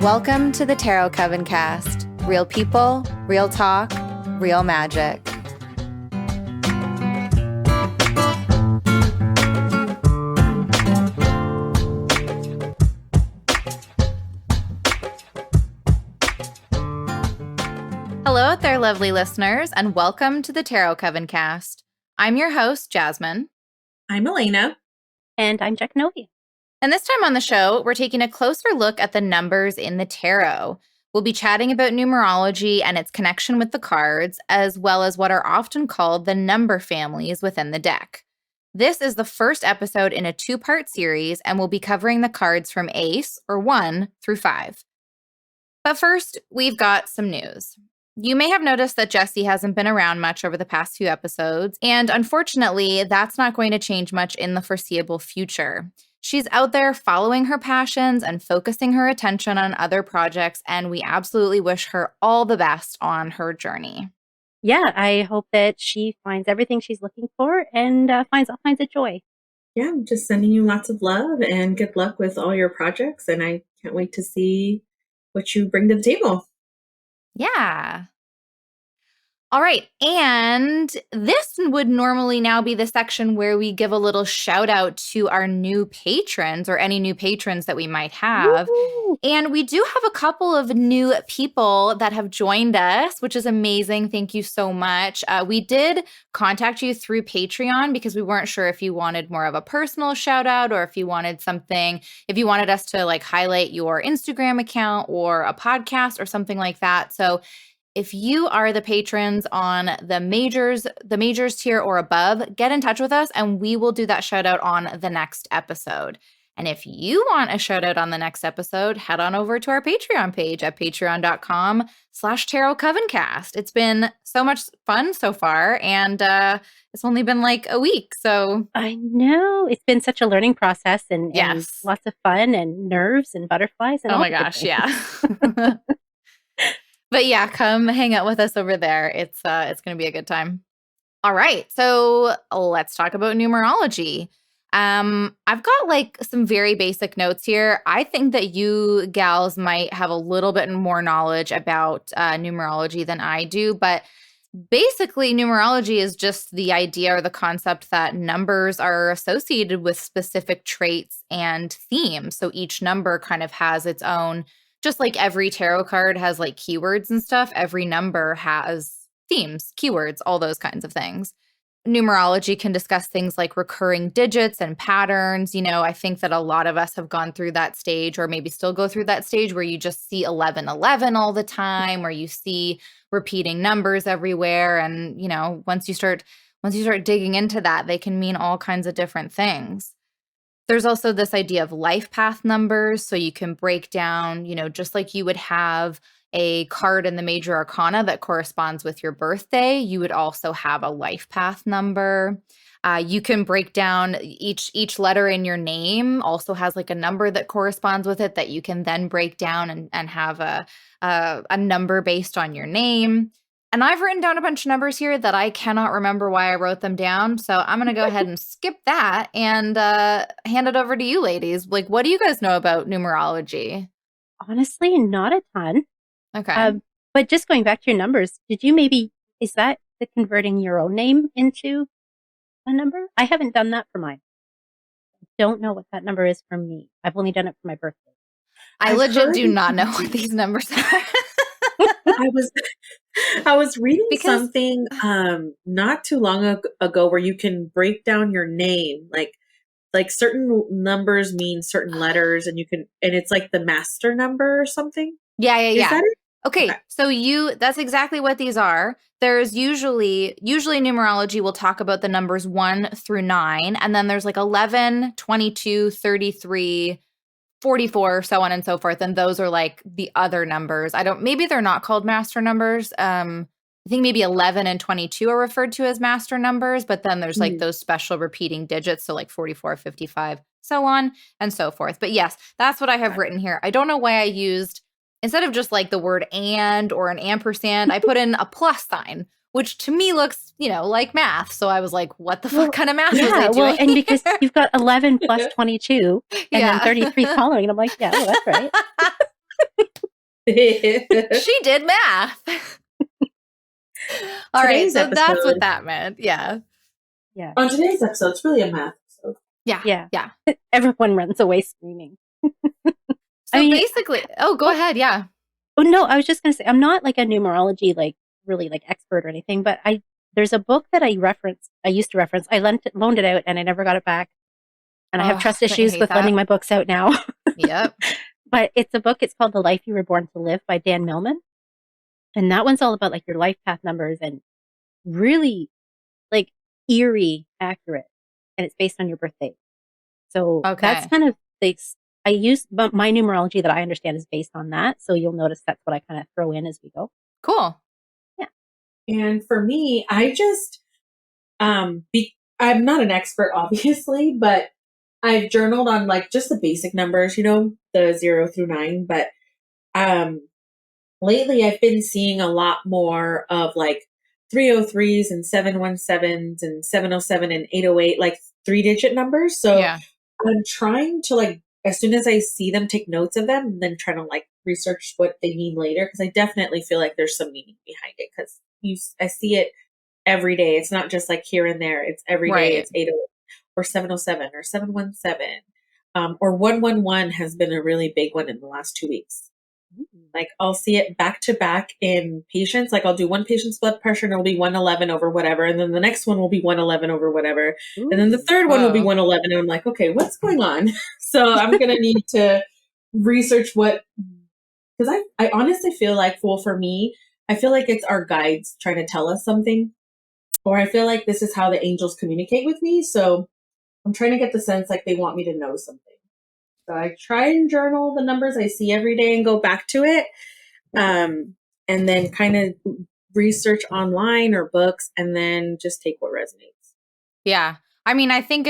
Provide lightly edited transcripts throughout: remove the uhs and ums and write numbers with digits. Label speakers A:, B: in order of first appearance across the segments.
A: Welcome to the Tarot Coven Cast. Real people, real talk, real magic. Hello out there, lovely listeners, and welcome to the Tarot Coven Cast. I'm your host, Jasmine.
B: I'm Elena.
C: And I'm Jacknovia.
A: And this time on the show, we're taking a closer look at the numbers in the tarot. We'll be chatting about numerology and its connection with the cards, as well as what are often called the number families within the deck. This is the first episode in a two-part series, and we'll be covering the cards from Ace, or 1, through 5. But first, we've got some news. You may have noticed that Jessie hasn't been around much over the past few episodes, and unfortunately, that's not going to change much in the foreseeable future. She's out there following her passions and focusing her attention on other projects, and we absolutely wish her all the best on her journey.
C: Yeah, I hope that she finds everything she's looking for and finds all kinds of joy.
B: Yeah, I'm just sending you lots of love and good luck with all your projects, and I can't wait to see what you bring to the table.
A: Yeah. All right, and this would normally now be the section where we give a little shout out to our new patrons or any new patrons that we might have.
C: Woo-hoo!
A: And we do have a couple of new people that have joined us, which is amazing. Thank you so much. We did contact you through Patreon because we weren't sure if you wanted more of a personal shout out or if you wanted something, if you wanted us to like highlight your Instagram account or a podcast or something like that. So if you are the patrons on the majors tier or above, get in touch with us and we will do that shout out on the next episode. And if you want a shout out on the next episode, head on over to our Patreon page at patreon.com/Tarot Coven Cast. It's been so much fun so far, and it's only been like a week. So
C: I know it's been such a learning process and lots of fun and nerves and butterflies. And
A: oh my gosh, yeah. But yeah, come hang out with us over there. It's going to be a good time. All right, so let's talk about numerology. I've got like some very basic notes here. I think that you gals might have a little bit more knowledge about numerology than I do, but basically numerology is just the idea or the concept that numbers are associated with specific traits and themes. So each number kind of has its own. Just like every tarot card has like keywords and stuff, every number has themes, keywords, all those kinds of things. Numerology can discuss things like recurring digits and patterns. You know, I think that a lot of us have gone through that stage or maybe still go through that stage where you just see 1111 all the time, or you see repeating numbers everywhere. And, you know, once you start digging into that, they can mean all kinds of different things. There's also this idea of life path numbers. So you can break down, you know, just like you would have a card in the major arcana that corresponds with your birthday, you would also have a life path number. You can break down each letter in your name also has like a number that corresponds with it that you can then break down and have a number based on your name. And I've written down a bunch of numbers here that I cannot remember why I wrote them down. So I'm going to go ahead and skip that and hand it over to you ladies. Like, what do you guys know about numerology?
C: Honestly, not a ton.
A: Okay.
C: But just going back to your numbers, is that the converting your own name into a number? I haven't done that for mine. I don't know what that number is for me. I've only done it for my birthday.
A: I legit do not know what these numbers are.
B: I was reading something not too long ago where you can break down your name, like certain numbers mean certain letters, and it's like the master number or something.
A: Yeah.
B: Is that it?
A: Okay, so that's exactly what these are. There's usually numerology will talk about the numbers 1 through 9, and then there's like 11, 22, 33, 44, so on and so forth. And those are like the other numbers. Maybe they're not called master numbers. I think maybe 11 and 22 are referred to as master numbers, but then there's like those special repeating digits. So like 44, 55, so on and so forth. But yes, that's what I have written here. I don't know why I used, instead of just like the word and or an ampersand, I put in a plus sign, which to me looks, like math. So I was like, what the fuck kind of math was I
C: Yeah,
A: doing?
C: and because you've got 11 plus 22 and then 33 following, and I'm like, yeah, well, that's right.
A: She did math. All right, so that's what that meant. Yeah.
C: Yeah.
B: On today's episode, it's really a math episode.
A: Yeah.
C: Everyone runs away screaming.
A: So basically, go ahead. Yeah.
C: Oh no, I was just going to say, I'm not like a numerology, like really like expert or anything, but there's a book that I used to reference. I loaned it out and I never got it back. And I have trust issues with lending my books out now.
A: Yep.
C: But it's a book. It's called The Life You Were Born to Live by Dan Millman. And that one's all about like your life path numbers and really like eerie accurate. And it's based on your birthday. So that's kind of I use my numerology that I understand is based on that. So you'll notice that's what I kind of throw in as we go.
A: Cool.
C: Yeah.
B: And for me, I just, I'm not an expert, obviously, but I've journaled on like just the basic numbers, the 0 through 9. But lately I've been seeing a lot more of like 303s and 717s and 707 and 808, like 3-digit numbers. So I'm trying to like, as soon as I see them, take notes of them and then try to like research what they mean later. Cause I definitely feel like there's some meaning behind it. Cause I see it every day. It's not just like here and there. It's every day. It's 808 or 707 or 717. Or 111 has been a really big one in the last 2 weeks. Like I'll see it back to back in patients. Like I'll do one patient's blood pressure and it'll be 111 over whatever. And then the next one will be 111 over whatever. Ooh, and then the third one will be 111. And I'm like, okay, what's going on? So I'm going to need to research because I honestly feel like, for me, I feel like it's our guides trying to tell us something, or I feel like this is how the angels communicate with me. So I'm trying to get the sense like they want me to know something. So I try and journal the numbers I see every day and go back to it. And then kind of research online or books and then just take what resonates.
A: Yeah. I mean, I think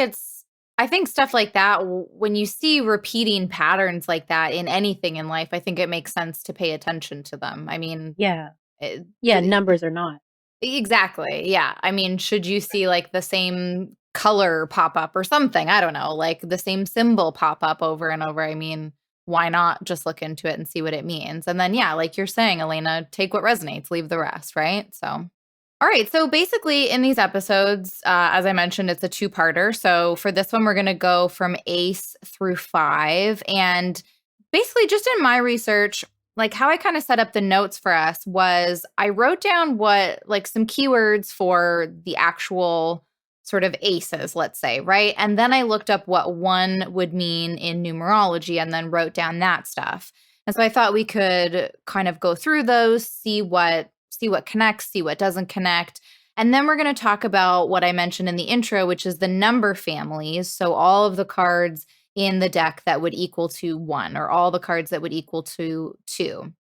A: stuff like that, when you see repeating patterns like that in anything in life, I think it makes sense to pay attention to them. I mean,
C: numbers are not.
A: Exactly. Yeah. I mean, should you see like the same color pop up or something? I don't know, like the same symbol pop up over and over. I mean, why not just look into it and see what it means? And then, like you're saying, Elena, take what resonates, leave the rest, right? So, all right. So basically in these episodes, as I mentioned, it's a 2-parter. So for this one, we're going to go from ace through 5. And basically just in my research, like how I kind of set up the notes for us was I wrote down some keywords for the actual sort of aces, let's say, right? And then I looked up what one would mean in numerology and then wrote down that stuff. And so I thought we could kind of go through those, see what connects, see what doesn't connect. And then we're going to talk about what I mentioned in the intro, which is the number families. So all of the cards in the deck that would equal to 1, or all the cards that would equal to 2.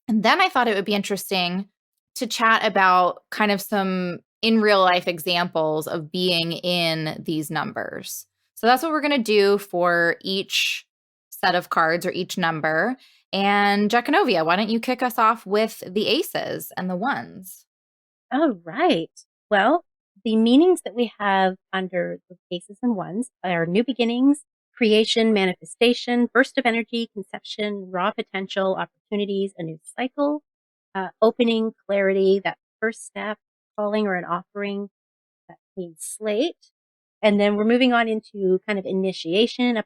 A: And then I thought it would be interesting to chat about kind of some in real life examples of being in these numbers. So that's what we're going to do for each set of cards or each number. And Jaconovia, why don't you kick us off with the aces and the ones?
C: All right. Well, the meanings that we have under the aces and ones are new beginnings, creation, manifestation, burst of energy, conception, raw potential, opportunities, a new cycle, opening, clarity, that first step, calling or an offering, that clean slate. And then we're moving on into kind of initiation, a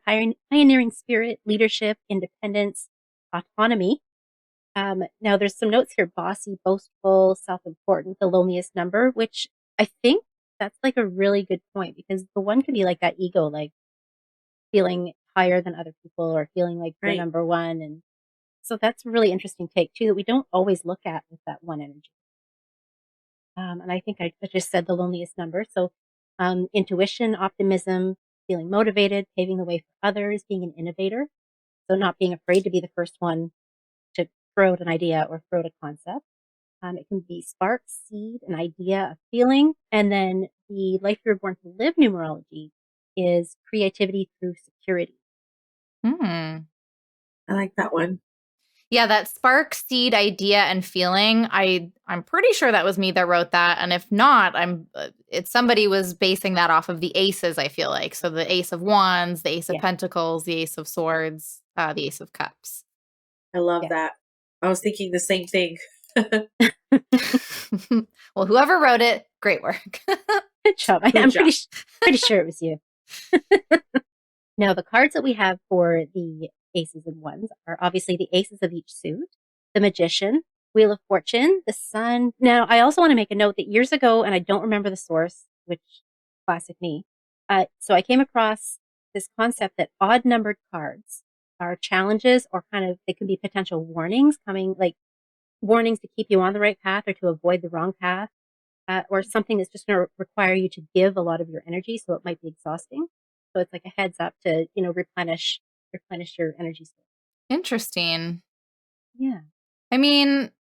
C: pioneering spirit, leadership, independence, autonomy. Now there's some notes here: bossy, boastful, self-important, the loneliest number, which I think that's like a really good point, because the one could be like that ego, like feeling higher than other people or feeling like you're number one. And so that's a really interesting take too, that we don't always look at with that one energy. And I think I just said the loneliest number. So intuition, optimism, feeling motivated, paving the way for others, being an innovator. So not being afraid to be the first one to throw out an idea or throw out a concept. It can be spark, seed, an idea, a feeling. And then the life you're born to live numerology is creativity through security.
B: I like that one.
A: Yeah, that spark, seed, idea, and feeling. I'm pretty sure that was me that wrote that, and if not, it's somebody was basing that off of the aces. I feel like so the Ace of Wands, the Ace of Pentacles, the Ace of Swords, the Ace of Cups.
B: I love that. I was thinking the same thing.
A: Well, whoever wrote it, great work.
C: Good job. I'm pretty sure it was you. Now, the cards that we have for the aces and ones are obviously the aces of each suit, the Magician, Wheel of Fortune, the Sun. Now, I also want to make a note that years ago, and I don't remember the source, which classic me. So I came across this concept that odd numbered cards are challenges or kind of, they can be potential warnings coming, like warnings to keep you on the right path or to avoid the wrong path, or something that's just going to require you to give a lot of your energy. So it might be exhausting. So it's like a heads up to, replenish your energy store.
A: Interesting.
C: Yeah.
A: I mean,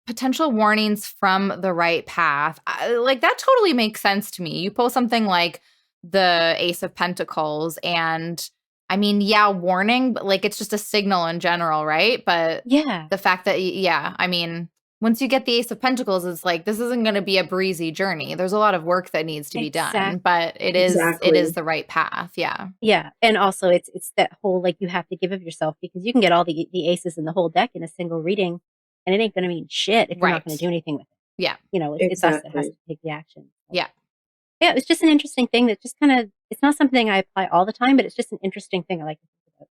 A: potential warnings from the right path. Like that totally makes sense to me. You pull something like the Ace of Pentacles and I mean, yeah, warning, but like it's just a signal in general, right? But
C: yeah,
A: the fact that, I mean, once you get the Ace of Pentacles, it's like this isn't going to be a breezy journey. There's a lot of work that needs to be done, but it is the right path. Yeah.
C: Yeah, and also it's that whole like you have to give of yourself because you can get all the aces in the whole deck in a single reading, and it ain't going to mean shit if you're not going to do anything with it.
A: Yeah,
C: it's us that has to take the action.
A: Yeah.
C: Yeah, it's just an interesting thing that just kind of, it's not something I apply all the time, but it's just an interesting thing I like to think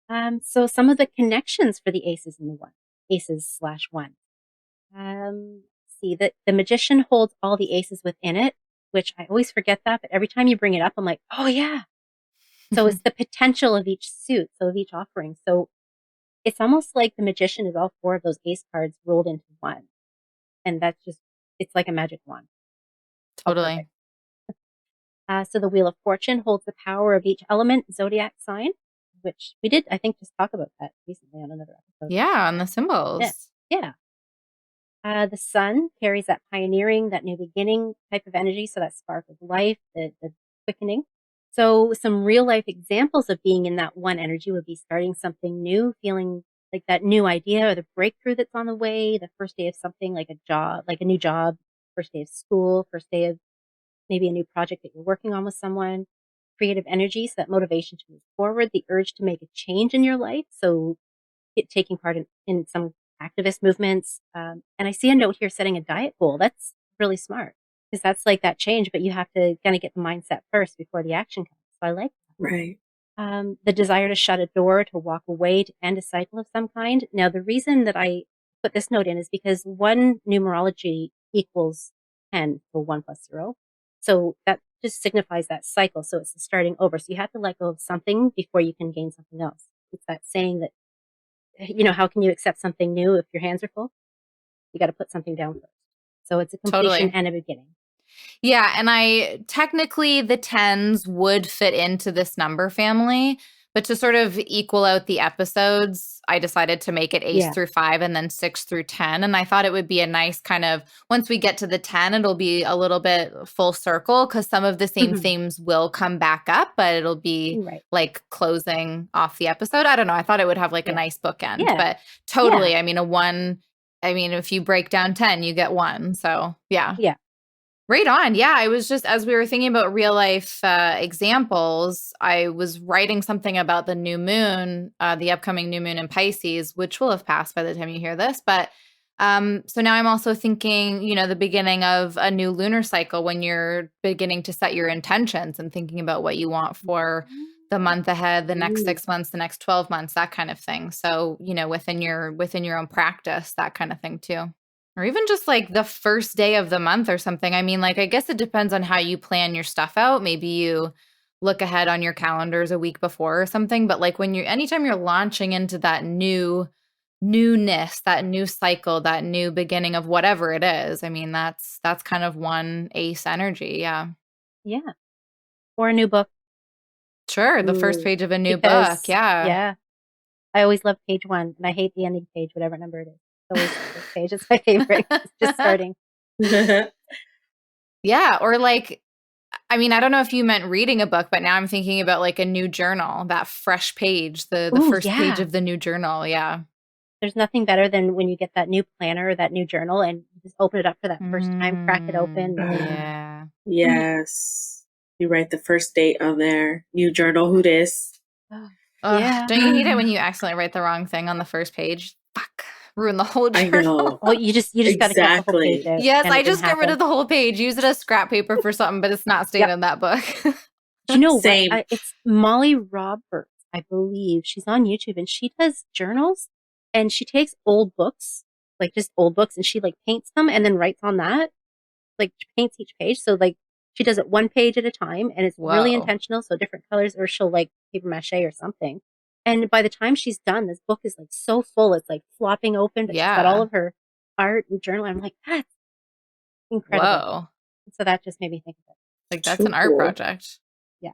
C: about. So some of the connections for the aces and the aces/one. See that the Magician holds all the aces within it, which I always forget that, but every time you bring it up, I'm like, oh yeah. So it's the potential of each suit, so of each offering. So it's almost like the Magician is all 4 of those ace cards rolled into one. And that's just, it's like a magic wand.
A: Totally.
C: So the Wheel of Fortune holds the power of each element zodiac sign, which we did, I think, just talk about that recently on another episode.
A: Yeah, on the symbols.
C: Yeah. The Sun carries that pioneering, that new beginning type of energy. So that spark of life, the quickening. So some real life examples of being in that one energy would be starting something new, feeling like that new idea or the breakthrough that's on the way, the first day of something like a job, like a new job, first day of school, first day of maybe a new project that you're working on with someone, creative energy. So that motivation to move forward, the urge to make a change in your life. So taking part in some activist movements. And I see a note here setting a diet goal. That's really smart because that's like that change, but you have to kind of get the mindset first before the action comes. So I like that.
B: Right.
C: The desire to shut a door, to walk away, to end a cycle of some kind. Now, the reason that I put this note in is because 1 numerology equals 10 for 1 plus 0. So that just signifies that cycle. So it's starting over. So you have to let go of something before you can gain something else. It's that saying that, how can you accept something new if your hands are full? You got to put something down first. So it's a completion and a beginning.
A: Yeah. And technically the 10s would fit into this number family, but to sort of equal out the episodes, I decided to make it ace through 5 and then 6 through 10. And I thought it would be a nice kind of, once we get to the 10, it'll be a little bit full circle because some of the same themes will come back up, but it'll be like closing off the episode. I don't know. I thought it would have like a nice bookend, but totally. I mean, if you break down 10, you get 1. So yeah.
C: Yeah.
A: Right on. Yeah. I was just, as we were thinking about real life examples, I was writing something about the new moon, the upcoming new moon in Pisces, which will have passed by the time you hear this. But so now I'm also thinking, the beginning of a new lunar cycle when you're beginning to set your intentions and thinking about what you want for the month ahead, the next 6 months, the next 12 months, that kind of thing. So, within your own practice, that kind of thing too. Or even just like the first day of the month or something. I mean, like, I guess it depends on how you plan your stuff out. Maybe you look ahead on your calendars a week before or something. But like anytime you're launching into that newness, that new cycle, that new beginning of whatever it is, I mean, that's kind of one ace energy. Yeah.
C: Yeah. Or a new book.
A: Sure. The first page of a new book. Yeah.
C: Yeah. I always love page 1 and I hate the ending page, whatever number it is. Always the first page. It's my favorite. It's just starting.
A: Yeah. Or like, I mean, I don't know if you meant reading a book, but now I'm thinking about like a new journal, that fresh page, the
C: Ooh,
A: first page
C: yeah.
A: of the new journal. Yeah.
C: There's nothing better than when you get that new planner or that new journal and you just open it up for that first time, crack it open.
A: Yeah.
B: Yes. You write the first date on there. New journal, who dis?
C: Yeah.
A: Don't you hate it when you accidentally write the wrong thing on the first page? Fuck. Ruin the whole
B: I
A: journal.
B: know.
C: Oh, you just got to cut the whole page
B: Exactly.
C: out.
A: Yes,
C: and
A: I
C: it didn't
A: just get rid
C: happen.
A: of the whole page. Use it as scrap paper for something, but it's not staying
C: Yep.
A: in that book.
C: Do you know
B: Same.
C: what? It's Molly Roberts, I believe. She's on YouTube and she does journals and she takes old books, like just old books, and she like paints them and then writes on that, like paints each page. So like she does it one page at a time and it's really
A: Whoa.
C: intentional. So different colors, or she'll like paper mache or something. And by the time she's done, this book is like so full. It's like flopping open, but she's got all
A: Yeah.
C: of her art and journal. I'm like, that's incredible.
A: Whoa.
C: So that just made me think of it.
A: Like that's
B: Too
A: an art
B: cool.
A: project.
C: Yeah.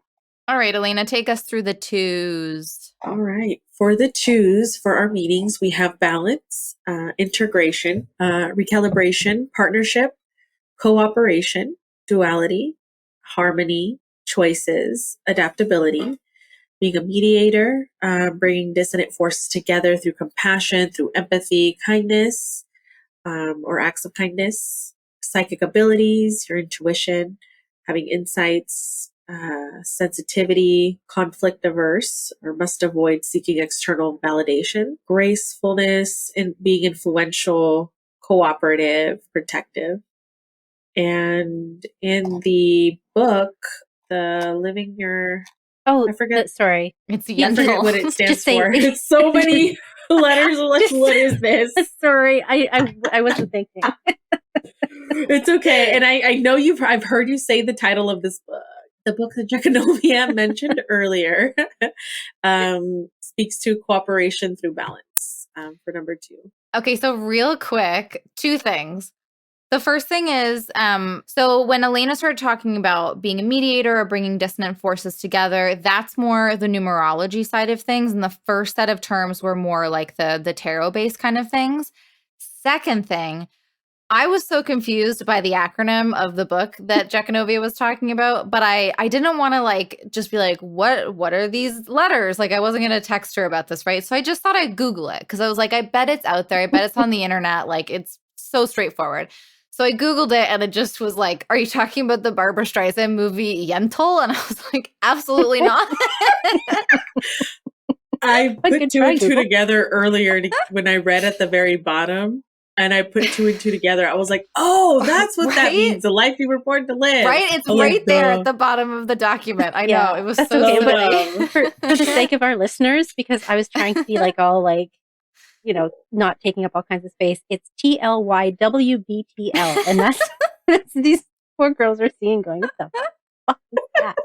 A: All right, Elena, take us through the twos.
B: All right. For the twos for our meetings, we have balance, integration, recalibration, partnership, cooperation, duality, harmony, choices, adaptability, being a mediator, bringing dissonant forces together through compassion, through empathy, kindness, or acts of kindness, psychic abilities, your intuition, having insights, sensitivity, conflict averse, or must avoid seeking external validation, gracefulness, and being influential, cooperative, protective. And in the book, the living your
C: Oh,
B: I forget.
C: Sorry.
A: It's
B: I forget what
A: Yentl.
B: it stands
C: Just say-
B: for. It's so many letters. Like, what is this?
C: Sorry, I wasn't thinking.
B: It's okay. And I know I've heard you say the title of this book. The book that Jaconovia mentioned earlier speaks to cooperation through balance for number 2.
A: Okay, so real quick, 2 things. The first thing is, so when Elena started talking about being a mediator or bringing dissonant forces together, that's more the numerology side of things. And the first set of terms were more like the tarot-based kind of things. Second thing, I was so confused by the acronym of the book that Jaconovia was talking about, but I didn't want to like just be like, what are these letters? Like I wasn't going to text her about this, right? So I just thought I'd Google it because I was like, I bet it's out there. I bet it's on the internet. Like it's so straightforward. So I Googled it and it just was like, are you talking about the Barbara Streisand movie Yentl? And I was like, absolutely not.
B: I put
C: Good
B: 2
C: try,
B: and 2
C: Google.
B: together earlier when I read at the very bottom. And I put 2 and 2 together. I was like, oh, that's what that
A: Right?
B: means. The life you were born to live.
A: Right? It's
B: Oh,
A: right there
B: no.
A: at the bottom of the document. I
C: Yeah,
A: know. It was
C: that's
A: so
C: okay,
A: silly.
C: For the sake of our listeners, because I was trying to be like all like, you know, not taking up all kinds of space. It's TLYWBTL, and that's these poor girls are seeing going, what the fuck is that?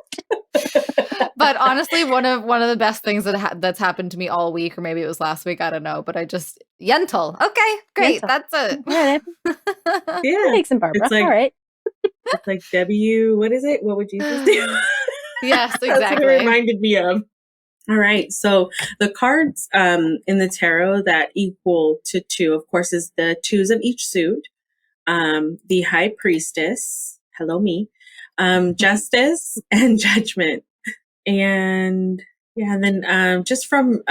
A: But honestly, one of the best things that's happened to me all week, or maybe it was last week, I don't know. But I just Yentl. Okay, great,
C: Yentl.
A: that's it.
C: Yeah,
B: Yeah.
C: thanks, and Barbara.
B: It's like,
C: all right.
B: It's like W. What is it? What would Jesus do?
A: Yes,
B: That's what
A: exactly.
B: it reminded me of. All right. So the cards in the tarot that equal to 2, of course, is the 2s of each suit. The High Priestess. Hello, me. Justice and Judgment. And yeah, and then just from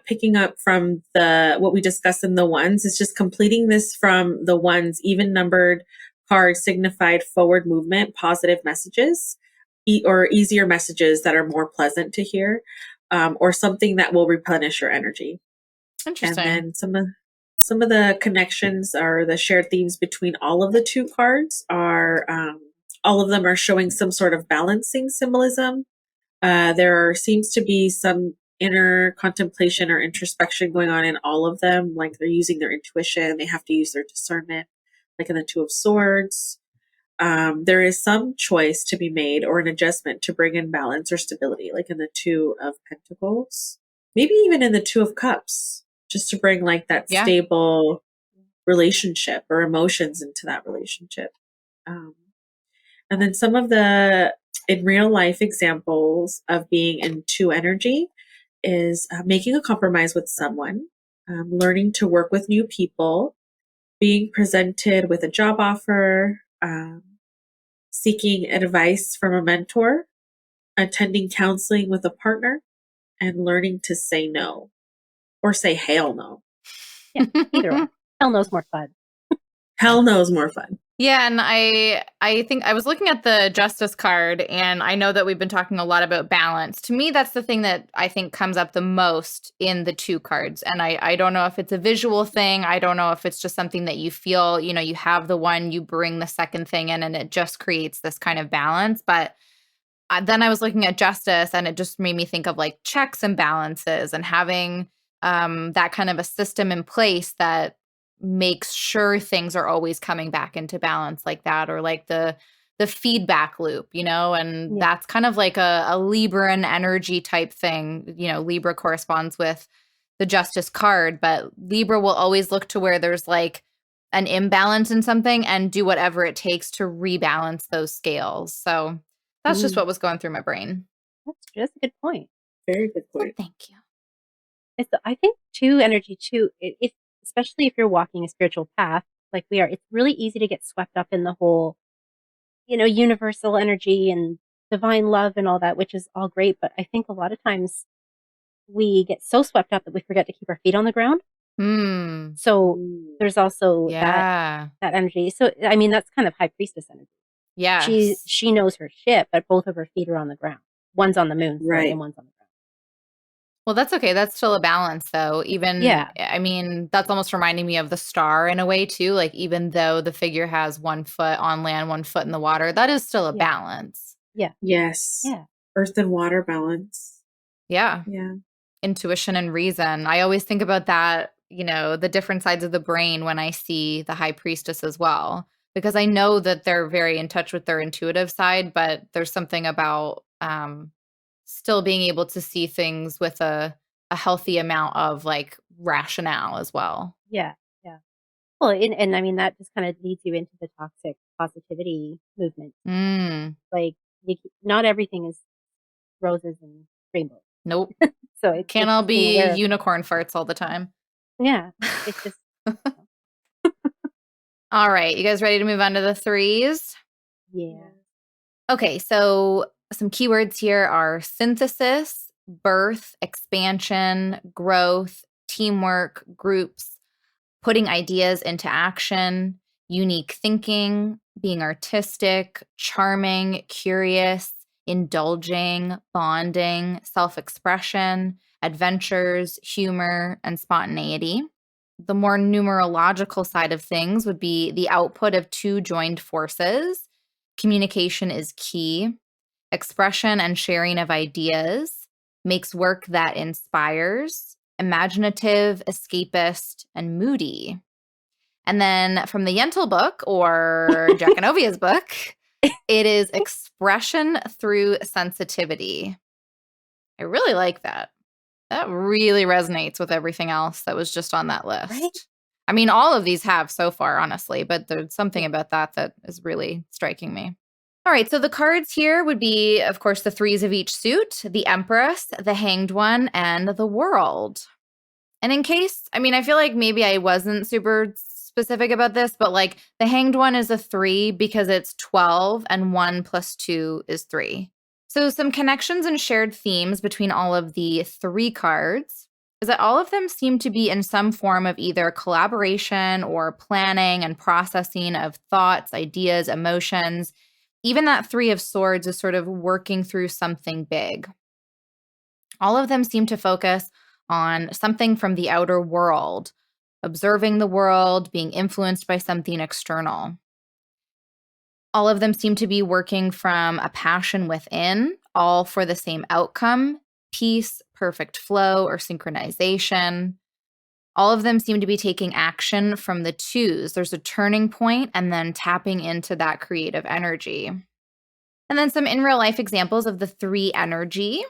B: picking up from what we discussed in the ones, it's just completing this from the ones, even numbered cards signified forward movement, positive messages, or easier messages that are more pleasant to hear, or something that will replenish your energy.
A: Interesting.
B: And then some of the connections or the shared themes between all of the 2 cards are all of them are showing some sort of balancing symbolism. There seems to be some inner contemplation or introspection going on in all of them. Like they're using their intuition. They have to use their discernment, like in the 2 of Swords. There is some choice to be made or an adjustment to bring in balance or stability, like in the 2 of Pentacles. Maybe even in the 2 of Cups, just to bring like that stable relationship or emotions into that relationship. And then some of the in real life examples of being in 2 energy is making a compromise with someone, learning to work with new people, being presented with a job offer, seeking advice from a mentor, attending counseling with a partner, and learning to say no or say hell no.
C: Yeah, either or. Hell knows more fun.
B: Hell no is more fun.
A: Yeah, and I think I was looking at the Justice card, and I know that we've been talking a lot about balance. To me, that's the thing that I think comes up the most in the two cards. And I don't know if it's a visual thing. I don't know if it's just something that you feel, you have the one, you bring the second thing in, and it just creates this kind of balance. But then I was looking at Justice, and it just made me think of like checks and balances and having that kind of a system in place that makes sure things are always coming back into balance like that, or like the feedback loop, and that's kind of like a Libran energy type thing. Libra corresponds with the Justice card, but Libra will always look to where there's like an imbalance in something and do whatever it takes to rebalance those scales. So that's just what was going through my brain.
C: That's just a good point.
B: Very good point.
A: Thank you.
C: I think two energy too, if especially if you're walking a spiritual path like we are, it's really easy to get swept up in the whole, universal energy and divine love and all that, which is all great. But I think a lot of times we get so swept up that we forget to keep our feet on the ground. So there's also that energy. So, I mean, that's kind of high priestess energy.
A: Yeah.
C: She knows her shit, but both of her feet are on the ground. One's on the moon,
B: right,
C: and one's on the ground.
A: Well, that's okay. That's still a balance, though. Even, I mean, that's almost reminding me of the star in a way, too. Like, even though the figure has 1 foot on land, 1 foot in the water, that is still a balance.
C: Yeah.
B: Yes.
C: Yeah.
B: Earth and water balance.
A: Yeah.
B: Yeah.
A: Intuition and reason. I always think about that, the different sides of the brain when I see the high priestess as well, because I know that they're very in touch with their intuitive side, but there's something about still being able to see things with a healthy amount of like rationale as well.
C: Yeah. Yeah. Well, and I mean, that just kind of leads you into the toxic positivity movement. Like, not everything is roses and rainbows.
A: Nope.
C: So it
A: can't all be unicorn farts all the time.
C: Yeah. It's just.
A: All right. You guys ready to move on to the threes?
C: Yeah.
A: Okay. So some keywords here are synthesis, birth, expansion, growth, teamwork, groups, putting ideas into action, unique thinking, being artistic, charming, curious, indulging, bonding, self-expression, adventures, humor, and spontaneity. The more numerological side of things would be the output of two joined forces. Communication is key. Expression and sharing of ideas makes work that inspires, imaginative, escapist, and moody. And then from the Yentl book, or Jacanovia's book, it is expression through sensitivity. I really like that. That really resonates with everything else that was just on that list.
C: Right?
A: I mean, all of these have so far, honestly, but there's something about that is really striking me. All right, so the cards here would be, of course, the threes of each suit, the Empress, the Hanged One, and the World. And in case, I mean, I feel like maybe I wasn't super specific about this, but like the Hanged One is a 3 because it's 12 and 1 + 2 is 3. So some connections and shared themes between all of the 3 cards is that all of them seem to be in some form of either collaboration or planning and processing of thoughts, ideas, emotions. Even that 3 of Swords is sort of working through something big. All of them seem to focus on something from the outer world, observing the world, being influenced by something external. All of them seem to be working from a passion within, all for the same outcome, peace, perfect flow, or synchronization. All of them seem to be taking action from the 2s. There's a turning point and then tapping into that creative energy. And then some in real life examples of the 3 energy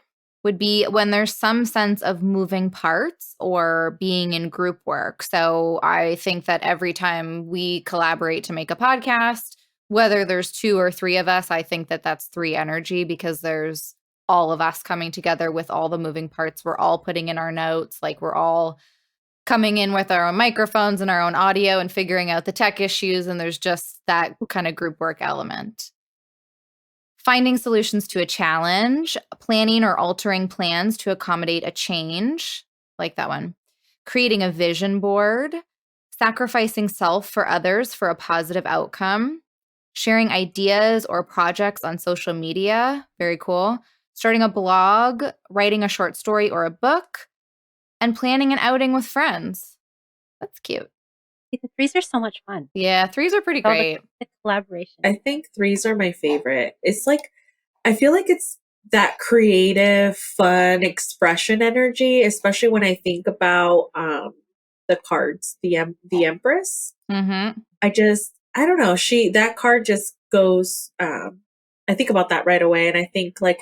A: would be when there's some sense of moving parts or being in group work. So I think that every time we collaborate to make a podcast, whether there's 2 or 3 of us, I think that that's 3 energy because there's all of us coming together with all the moving parts. We're all putting in our notes, like we're all coming in with our own microphones and our own audio and figuring out the tech issues. And there's just that kind of group work element. Finding solutions to a challenge, planning or altering plans to accommodate a change, like that one. Creating a vision board, sacrificing self for others for a positive outcome, sharing ideas or projects on social media, very cool. Starting a blog, writing a short story or a book, and planning an outing with friends. That's cute.
C: The threes are so much fun.
A: Yeah, threes are pretty great.
C: The collaboration.
B: I think threes are my favorite. It's like, I feel like it's that creative, fun expression energy, especially when I think about the cards, the Empress.
A: Mm-hmm.
B: I don't know. That card just goes, I think about that right away. And I think like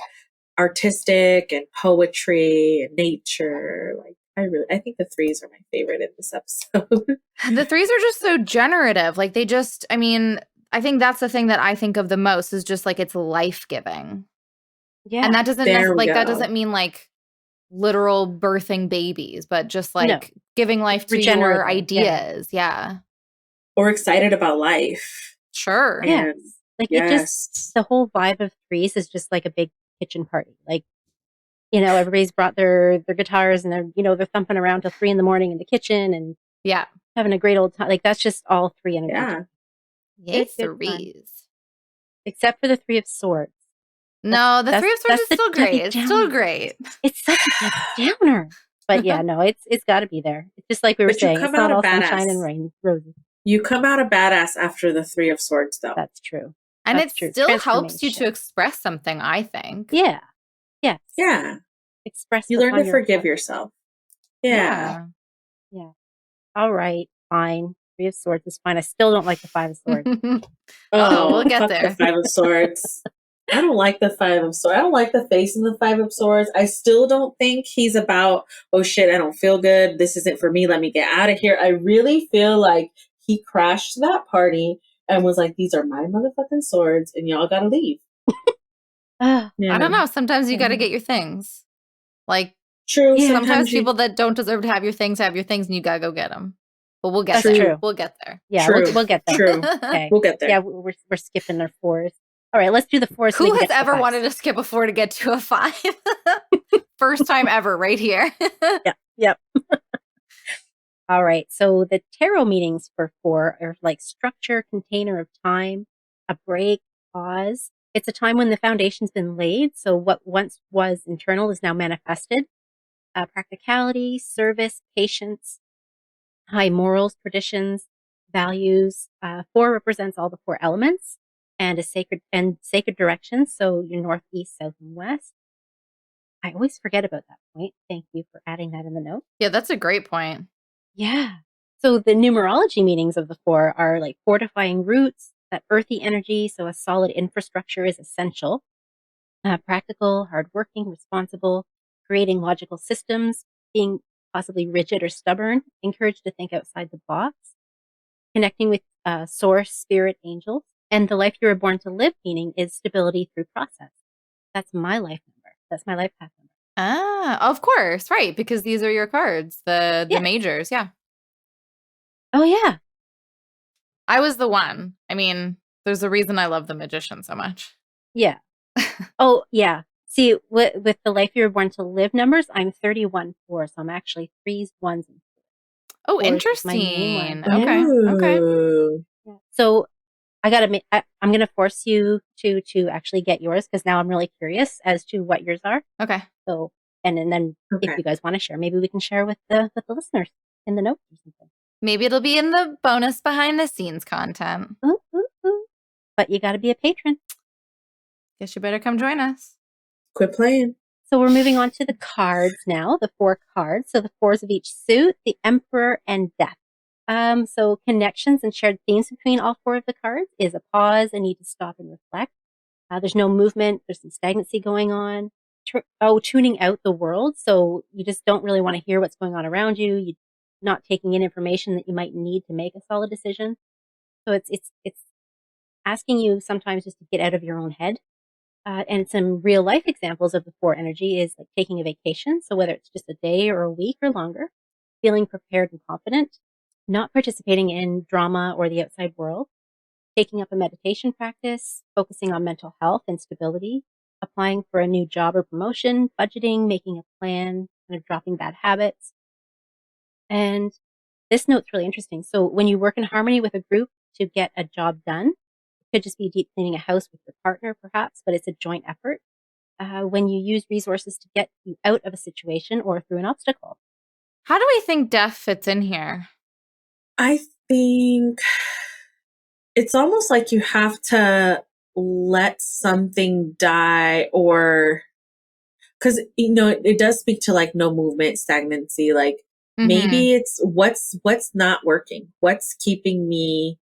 B: artistic and poetry and nature. Like I think the threes are my favorite in this episode.
A: The threes are just so generative. Like I think that's the thing that I think of the most is just like it's life-giving.
C: Yeah.
A: And that doesn't mean like literal birthing babies, but just like giving life to your ideas. Yeah.
B: Or excited about life.
A: Sure.
C: Yeah. Like it just, the whole vibe of threes is just like a big kitchen party. Like, everybody's brought their guitars and they're thumping around till 3 a.m. in the kitchen and having a great old time. Like that's just all three energy.
B: Yeah.
A: Yay, threes.
C: Except for the 3 of Swords.
A: No, the 3 of Swords is still great. It's still great.
C: It's such a downer. But yeah, no, it's got to be there. It's just like we were saying, it's not all sunshine and roses.
B: You come out a badass after the 3 of Swords, though.
C: That's true.
A: And it still helps you to express something, I think.
C: Yeah. Yes.
B: Yeah.
C: Express.
B: You learn to forgive yourself. Yeah.
C: All right. Fine. 3 of Swords is fine. I still don't like the 5 of Swords.
A: We'll get there.
B: The 5 of Swords. I don't like the 5 of Swords. I don't like the face in the 5 of Swords. I still don't think he's about, oh shit, I don't feel good. This isn't for me. Let me get out of here. I really feel like he crashed that party and was like, these are my motherfucking swords and y'all gotta leave.
A: I don't know. Sometimes you gotta get your things. Like,
B: true.
A: Yeah, sometimes people that don't deserve to have your things and you gotta go get them. But we'll get
C: there.
A: True. We'll get there.
C: Yeah, we'll get there.
B: True.
C: Okay.
B: We'll get there.
C: Yeah, we're skipping their 4s. All right, let's do the 4s.
A: Who has ever wanted to skip a 4 to get to a 5? First time ever, right here.
C: Yep. All right, so the tarot meanings for 4 are like structure, container of time, a break, pause. It's a time when the foundation's been laid, so what once was internal is now manifested. Practicality, service, patience, high morals, traditions, values. 4 represents all the 4 elements and a sacred direction. So your north, east, south, and west. I always forget about that point. Thank you for adding that in the note.
A: Yeah, that's a great point.
C: Yeah. So the numerology meanings of the 4 are like fortifying roots, that earthy energy. So a solid infrastructure is essential. Practical, hardworking, responsible, creating logical systems, being possibly rigid or stubborn, encouraged to think outside the box, connecting with source, spirit, angels. And the life you were born to live meaning is stability through process. That's my life number. That's my life path number.
A: Ah, of course. Right. Because these are your cards, the majors. Yeah.
C: Oh, yeah.
A: I was the one. I mean, there's a reason I love the Magician so much.
C: Yeah. Oh, yeah. See, with the life you were born to live numbers, I'm 31-4. So I'm actually 3s, 1s, and 4s.
A: Oh, interesting.
B: Ooh.
A: Okay.
C: Yeah. So I'm going to force you to actually get yours because now I'm really curious as to what yours are.
A: Okay.
C: So, and then if you guys want to share, maybe we can share with the listeners in the notes or something.
A: Maybe it'll be in the bonus behind the scenes content.
C: Ooh. But you got to be a patron.
A: Guess you better come join us.
B: Quit playing.
C: So we're moving on to the cards now, the 4 cards. So the 4s of each suit, the Emperor and Death. So connections and shared themes between all 4 of the cards is a pause, a need to stop and reflect. There's no movement. There's some stagnancy going on. Tuning out the world. So you just don't really want to hear what's going on around you. You're not taking in information that you might need to make a solid decision. So it's asking you sometimes just to get out of your own head. And some real life examples of the 4 energy is like taking a vacation. So whether it's just a day or a week or longer, feeling prepared and confident, not participating in drama or the outside world, taking up a meditation practice, focusing on mental health and stability, applying for a new job or promotion, budgeting, making a plan, kind of dropping bad habits. And this note's really interesting. So when you work in harmony with a group to get a job done, it could just be deep cleaning a house with your partner, perhaps, but it's a joint effort. When you use resources to get you out of a situation or through an obstacle.
A: How do we think death fits in here?
B: I think it's almost like you have to let something die, or because it does speak to like no movement, stagnancy. Like maybe it's what's not working, what's keeping me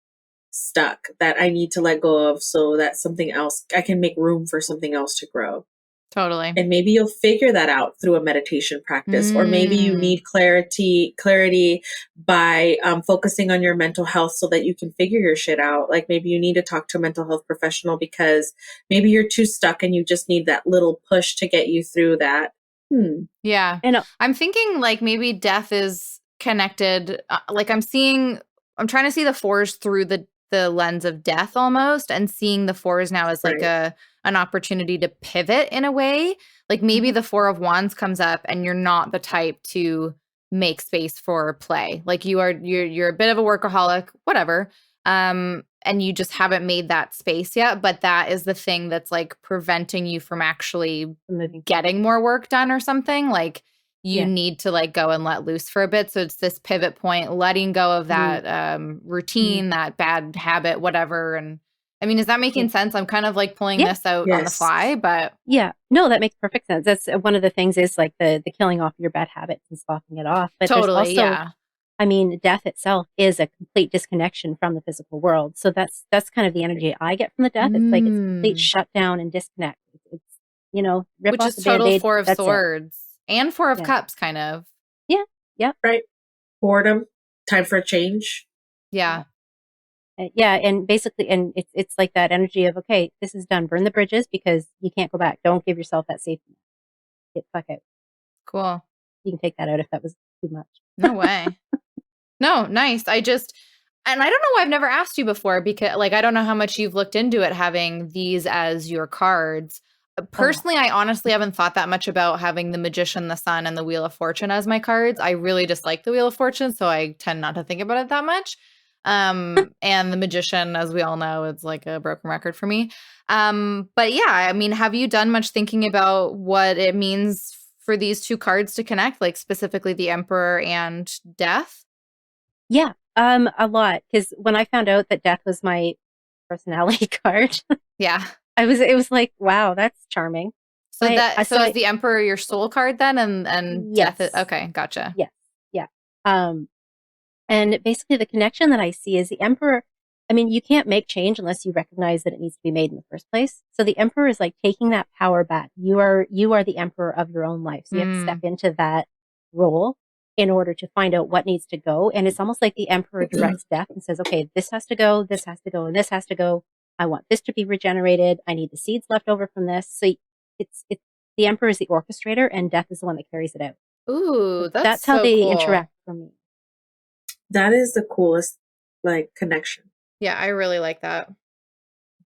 B: stuck that I need to let go of, so that something else, I can make room for something else to grow.
A: Totally.
B: And maybe you'll figure that out through a meditation practice, or maybe you need clarity by focusing on your mental health so that you can figure your shit out. Like maybe you need to talk to a mental health professional because maybe you're too stuck and you just need that little push to get you through that.
A: Yeah. And I'm thinking like maybe death is connected. Like I'm trying to see the fours through the lens of death almost, and seeing the fours now as like an opportunity to pivot in a way. Like maybe the Four of Wands comes up and you're not the type to make space for play. Like you're a bit of a workaholic, whatever. And you just haven't made that space yet, but that is the thing that's like preventing you from actually getting more work done or something. Like you need to like go and let loose for a bit. So it's this pivot point, letting go of that routine, that bad habit, whatever. And I mean, is that making sense? I'm kind of like pulling this out on the fly, but
C: no, that makes perfect sense. That's one of the things is like the killing off your bad habits and sloughing it off. But
A: totally,
C: there's also, I mean, death itself is a complete disconnection from the physical world. So that's kind of the energy I get from the death. It's like it's a complete shutdown and disconnect. It's rip
A: which
C: off
A: is
C: the
A: total
C: Band-Aid,
A: Four of Swords and Four of Cups, kind of.
C: Yeah.
B: Right. Boredom. Time for a change.
A: Yeah.
C: And basically, and it's like that energy of, okay, this is done. Burn the bridges because you can't go back. Don't give yourself that safety net. Get the fuck out.
A: Cool.
C: You can take that out if that was too much.
A: No way. No, nice. And I don't know why I've never asked you before, because like, I don't know how much you've looked into it, having these as your cards. Personally, I honestly haven't thought that much about having the Magician, the Sun, and the Wheel of Fortune as my cards. I really just like the Wheel of Fortune, so I tend not to think about it that much. And the Magician, as we all know, it's like a broken record for me. But yeah, I mean, have you done much thinking about what it means for these two cards to connect, like specifically the Emperor and Death?
C: Yeah, a lot. Because when I found out that Death was my personality card, it was like, wow, that's charming.
A: So is the Emperor your soul card then, and
C: yes.
A: Death is, okay, gotcha.
C: Yes, yeah. And basically the connection that I see is the Emperor. I mean, you can't make change unless you recognize that it needs to be made in the first place. So the Emperor is like taking that power back. You are the Emperor of your own life. So you have to step into that role in order to find out what needs to go. And it's almost like the Emperor directs Death and says, okay, this has to go, this has to go, and this has to go. I want this to be regenerated. I need the seeds left over from this. So it's the Emperor is the orchestrator and Death is the one that carries it out.
A: Ooh,
C: that's how they interact for me.
B: That is the coolest connection.
A: Yeah, I really like that.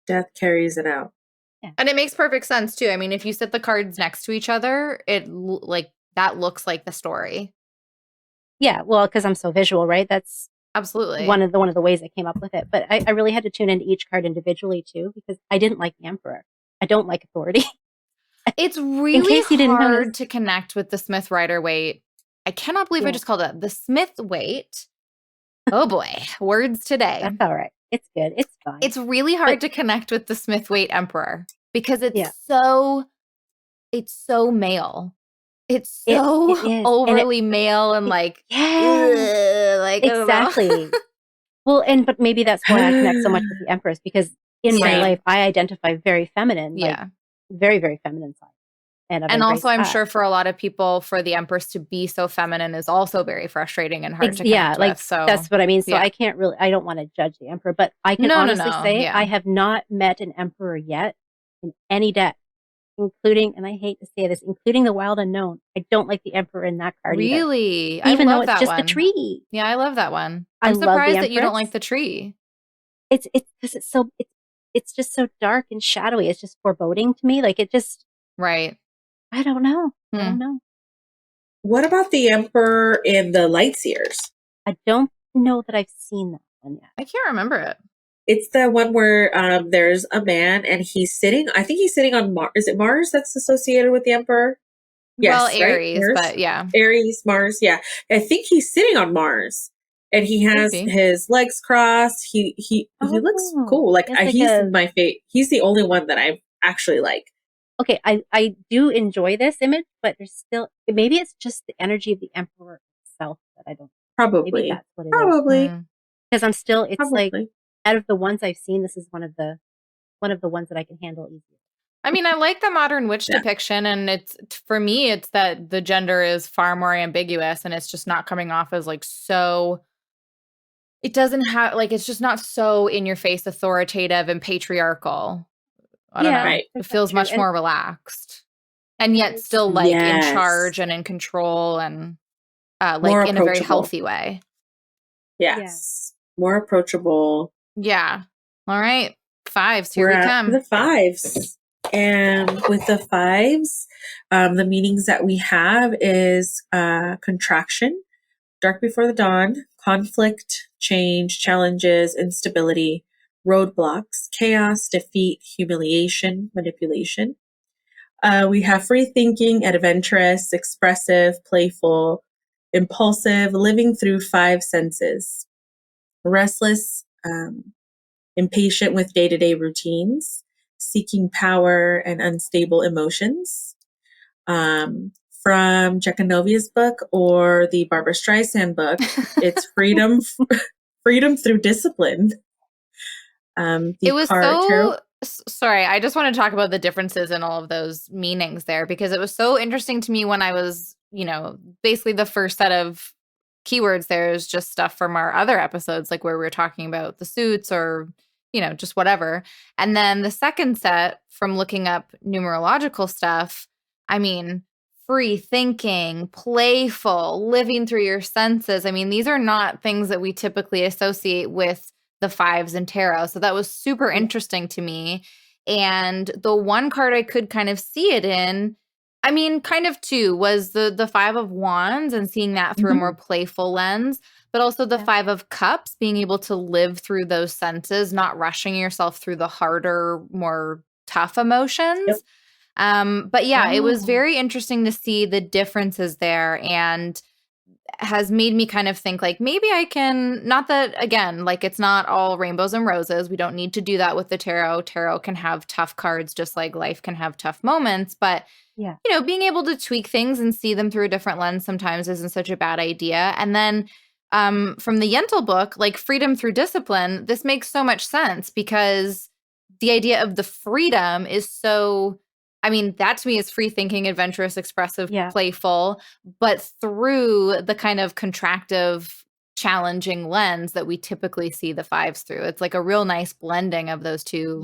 B: Death carries it out.
A: Yeah. And it makes perfect sense too. I mean, if you set the cards next to each other, it that looks like the story.
C: Yeah, well, because I'm so visual, right? That's
A: absolutely
C: one of the ways I came up with it. But I really had to tune into each card individually too, because I didn't like the Emperor. I don't like authority.
A: It's really hard to connect with the Smith Rider-Waite. I cannot believe I just called it the Smith-Waite. Oh boy, words today.
C: That's all right. It's good. It's fine.
A: It's really hard to connect with the Smith-Waite Emperor because it's so male. It's so overly male and
C: exactly. Well, but maybe that's why I connect so much with the Empress, because in my life I identify very feminine, very, very feminine side.
A: And also, I'm sure for a lot of people, for the Empress to be so feminine is also very frustrating and hard to connect with. So
C: that's what I mean. So I don't want to judge the Emperor, but I can honestly say I have not met an Emperor yet in any deck, including, and I hate to say this, including the Wild Unknown. I don't like the Emperor in that card
A: really,
C: even though it's just a tree.
A: Yeah, I love that one. I'm surprised that you don't like the tree.
C: it's because it's just so dark and shadowy. It's just foreboding to me. Like it just,
A: Right.
C: I don't know. I don't know.
B: What about the Emperor and the Lightseers?
C: I don't know that I've seen that one yet.
A: I can't remember it.
B: It's the one where there's a man and he's sitting. I think he's sitting on Mars. Is it Mars that's associated with the Emperor? Yes,
A: Well,
B: right?
A: Aries,
B: Mars?
A: but yeah.
B: Aries, Mars, yeah. I think he's sitting on Mars, and he has his legs crossed. He looks cool. Like, he's my favorite. He's the only one that I actually like.
C: Okay, I do enjoy this image, but there's still, maybe it's just the energy of the Emperor itself that I don't.
B: Probably.
C: Maybe that's what it
B: Probably.
C: is. Because I'm still, it's
B: Probably.
C: like, out of the ones I've seen, this is one of the ones that I can handle easier.
A: I mean, I like the modern witch depiction, and it's, for me, it's that the gender is far more ambiguous, and it's just not coming off as like so, it doesn't have, like, it's just not so in your face authoritative and patriarchal. I don't know.
B: Right.
A: It feels much more relaxed, and yet still like in charge and in control, and like in a very healthy way.
B: Yes. More approachable.
A: Yeah. All right. 5s. Here we come.
B: The 5s. And with the 5s, the meanings that we have is contraction, dark before the dawn, conflict, change, challenges, instability, roadblocks, chaos, defeat, humiliation, manipulation. We have free thinking, adventurous, expressive, playful, impulsive, living through 5 senses, restless, impatient with day-to-day routines, seeking power and unstable emotions. From Jekanovia's book or the Barbara Streisand book, it's freedom through discipline.
A: It was so sorry. I just want to talk about the differences in all of those meanings there, because it was so interesting to me when I was, basically the first set of keywords there is just stuff from our other episodes, like where we were talking about the suits or, just whatever. And then the second set from looking up numerological stuff, I mean, free thinking, playful, living through your senses. I mean, these are not things that we typically associate with the 5s in tarot. So that was super interesting to me. And the one card I could kind of see it in, I mean, kind of two, was the 5 of Wands and seeing that through a more playful lens, but also the 5 of Cups, being able to live through those senses, not rushing yourself through the harder, more tough emotions. But yeah, it was very interesting to see the differences there, and has made me kind of think like maybe I can, not that, again, like it's not all rainbows and roses. We don't need to do that with the tarot. Tarot can have tough cards just like life can have tough moments. But, being able to tweak things and see them through a different lens sometimes isn't such a bad idea. And then from the Yentl book, like freedom through discipline, this makes so much sense because the idea of the freedom is so, I mean, that to me is free thinking, adventurous, expressive, playful, but through the kind of contractive, challenging lens that we typically see the 5s through. It's like a real nice blending of those two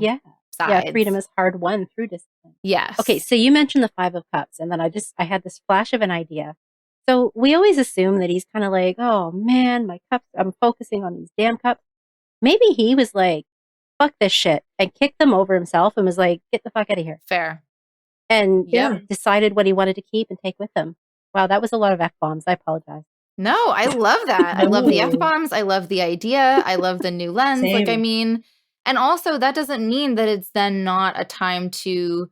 A: sides.
C: Yeah, freedom is hard won through discipline.
A: Yes.
C: Okay, so you mentioned the 5 of Cups, and then I had this flash of an idea. So we always assume that he's kind of like, oh man, my cups, I'm focusing on these damn cups. Maybe he was like, fuck this shit, and kicked them over himself and was like, get the fuck out of here.
A: Fair.
C: And decided what he wanted to keep and take with him. Wow, that was a lot of F-bombs. I apologize.
A: No, I love that. I love the F-bombs. I love the idea. I love the new lens.
B: Same.
A: Like, I mean, and also that doesn't mean that it's then not a time to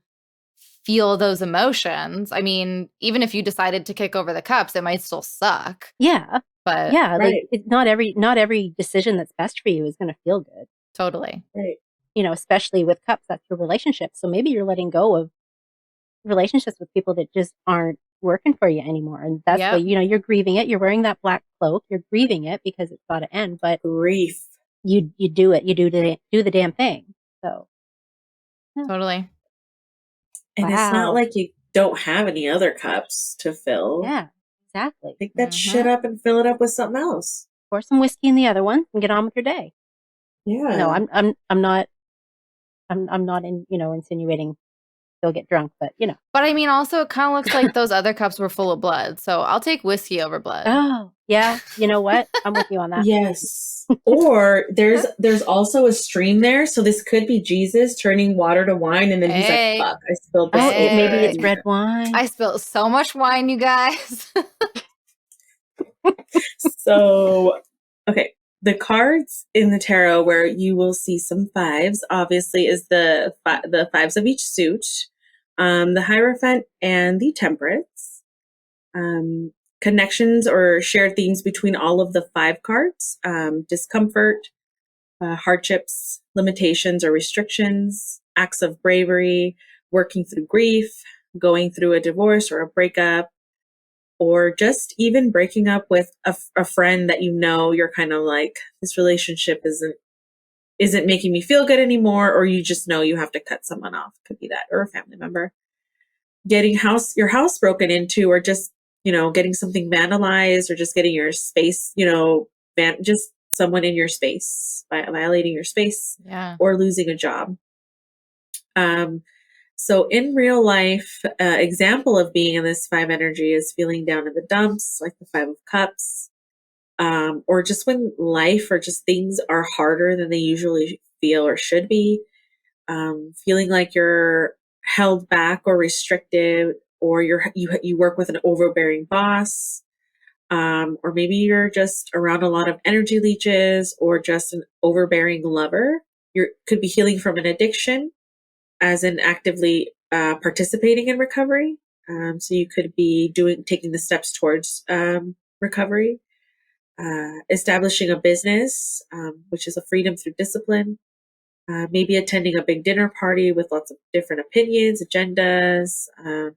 A: feel those emotions. I mean, even if you decided to kick over the cups, it might still suck.
C: Yeah.
A: But
C: yeah, like not every decision that's best for you is going to feel good.
A: Totally.
B: Right.
C: Especially with cups, that's your relationship. So maybe you're letting go of relationships with people that just aren't working for you anymore, and that's why you're grieving it. You're wearing that black cloak. You're grieving it because it's got to end. But
B: grief,
C: you do it. You do the damn thing. So
A: totally.
B: And it's not like you don't have any other cups to fill.
C: Yeah, exactly.
B: Pick that shit up and fill it up with something else.
C: Pour some whiskey in the other one and get on with your day.
B: Yeah.
C: No, I'm not insinuating go get drunk, but
A: But I mean, also, it kind of looks like those other cups were full of blood. So I'll take whiskey over blood.
C: Oh, yeah. You know what? I'm with you on that.
B: Yes. Or there's also a stream there. So this could be Jesus turning water to wine. And then he's like, fuck, I spilled this.
C: Oh, maybe it's red wine.
A: I spilled so much wine, you guys.
B: So, okay. The cards in the tarot where you will see some fives, obviously, is the fives of each suit, the Hierophant and the Temperance. Connections or shared themes between all of the 5 cards, discomfort, hardships, limitations or restrictions, acts of bravery, working through grief, going through a divorce or a breakup, or just even breaking up with a friend that you're kind of like, this relationship isn't making me feel good anymore, or you just know you have to cut someone off. Could be that, or a family member. Getting your house broken into, or just, getting something vandalized, or just getting your space, just someone in your space, violating your space, or losing a job. So in real life, example of being in this 5 energy is feeling down in the dumps, like the 5 of Cups, or just when life or just things are harder than they usually feel or should be, feeling like you're held back or restricted, or you work with an overbearing boss, or maybe you're just around a lot of energy leeches, or just an overbearing lover. You could be healing from an addiction, as in actively participating in recovery. So you could be taking the steps towards recovery, establishing a business, which is a freedom through discipline. Maybe attending a big dinner party with lots of different opinions, agendas,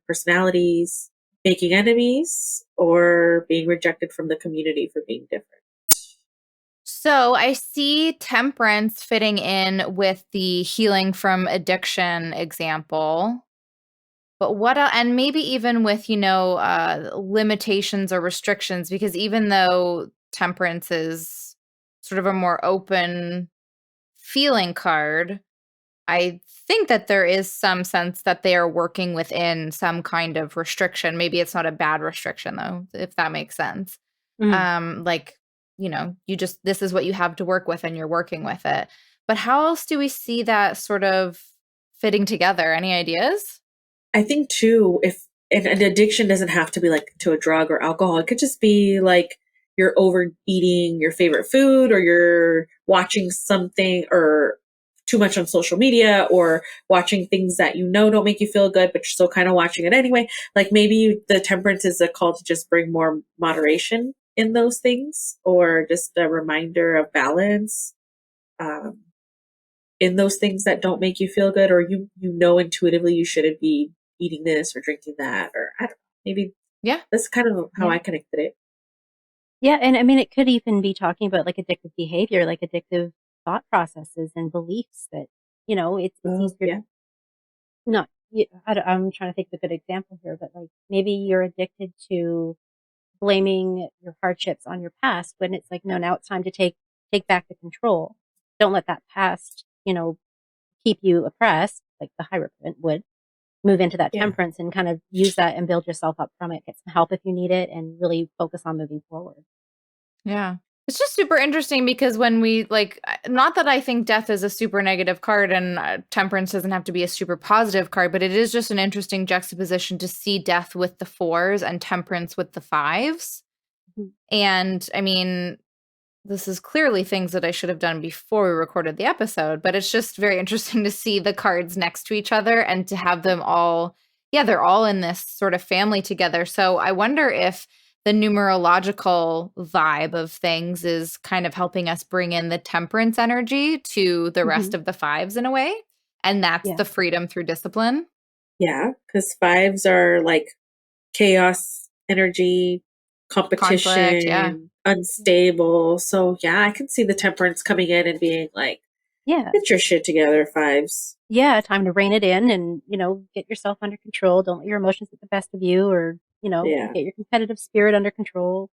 B: personalities, making enemies, or being rejected from the community for being different.
A: So I see Temperance fitting in with the healing from addiction example. But and maybe even with, limitations or restrictions, because even though Temperance is sort of a more open feeling card, I think that there is some sense that they are working within some kind of restriction. Maybe it's not a bad restriction, though, if that makes sense. Like, this is what you have to work with and you're working with it. But how else do we see that sort of fitting together? Any ideas?
B: I think too, if an addiction doesn't have to be like to a drug or alcohol, it could just be like you're overeating your favorite food, or you're watching something or too much on social media, or watching things that don't make you feel good, but you're still kind of watching it anyway. Like maybe the Temperance is a call to just bring more moderation in those things, or just a reminder of balance in those things that don't make you feel good, or intuitively you shouldn't be eating this or drinking that, or I don't know, maybe that's kind of how I connected it.
C: Yeah, and I mean, it could even be talking about like addictive behavior, like addictive thought processes and beliefs that, it's easier. I'm trying to think of a good example here, but like maybe you're addicted to blaming your hardships on your past, when it's like, no, now it's time to take back the control. Don't let that past, keep you oppressed, like the Hierophant would. Move into that Temperance and kind of use that and build yourself up from it. Get some help if you need it, and really focus on moving forward.
A: Yeah. It's just super interesting because when we not that I think death is a super negative card, and Temperance doesn't have to be a super positive card, but it is just an interesting juxtaposition to see death with the 4s and Temperance with the 5s. Mm-hmm. And I mean, this is clearly things that I should have done before we recorded the episode, but it's just very interesting to see the cards next to each other and to have them all, they're all in this sort of family together. So I wonder if the numerological vibe of things is kind of helping us bring in the Temperance energy to the rest of the 5s in a way. And that's the freedom through discipline.
B: Yeah, because 5s are like chaos energy, competition, conflict, unstable. So I can see the Temperance coming in and being like, get your shit together, 5s.
C: Yeah, time to rein it in and, get yourself under control. Don't let your emotions get the best of you, or, get your competitive spirit under control.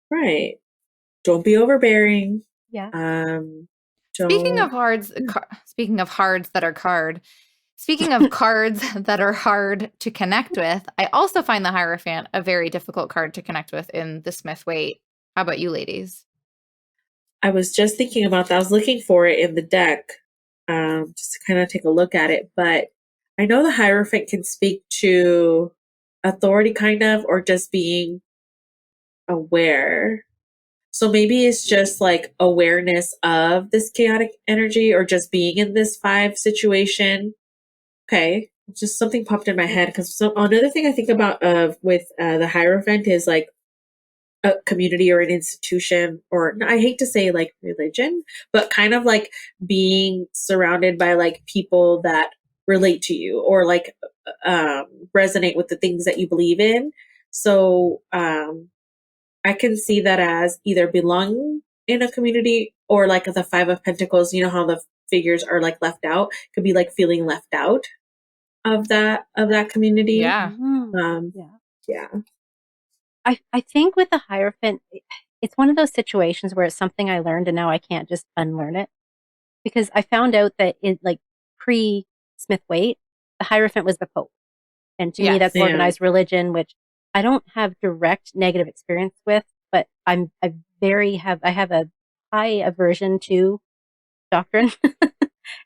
B: Right. Don't be overbearing.
C: Yeah.
A: Speaking of hards that are card, Speaking of cards that are hard to connect with, I also find the Hierophant a very difficult card to connect with in the Smith Waite. How about you ladies?
B: I was just thinking about that. I was looking for it in the deck, just to kind of take a look at it. But I know the Hierophant can speak to authority, kind of, or just being aware. So maybe it's just like awareness of this chaotic energy or just being in this 5 situation. Okay. Just something popped in my head because another thing I think about with the Hierophant is like a community or an institution, or I hate to say like religion, but kind of like being surrounded by like people that relate to you or like resonate with the things that you believe in. So I can see that as either belonging in a community or like the 5 of Pentacles, you know how the figures are like left out, could be like feeling left out of that community.
A: Yeah.
B: Yeah.
C: I think with the Hierophant, it's one of those situations where it's something I learned and now I can't just unlearn it. Because I found out that in like pre-Smith Waite, the Hierophant was the Pope. And to me, that's
B: Yeah.
C: organized religion, which I don't have direct negative experience with, but I have a high aversion to doctrine.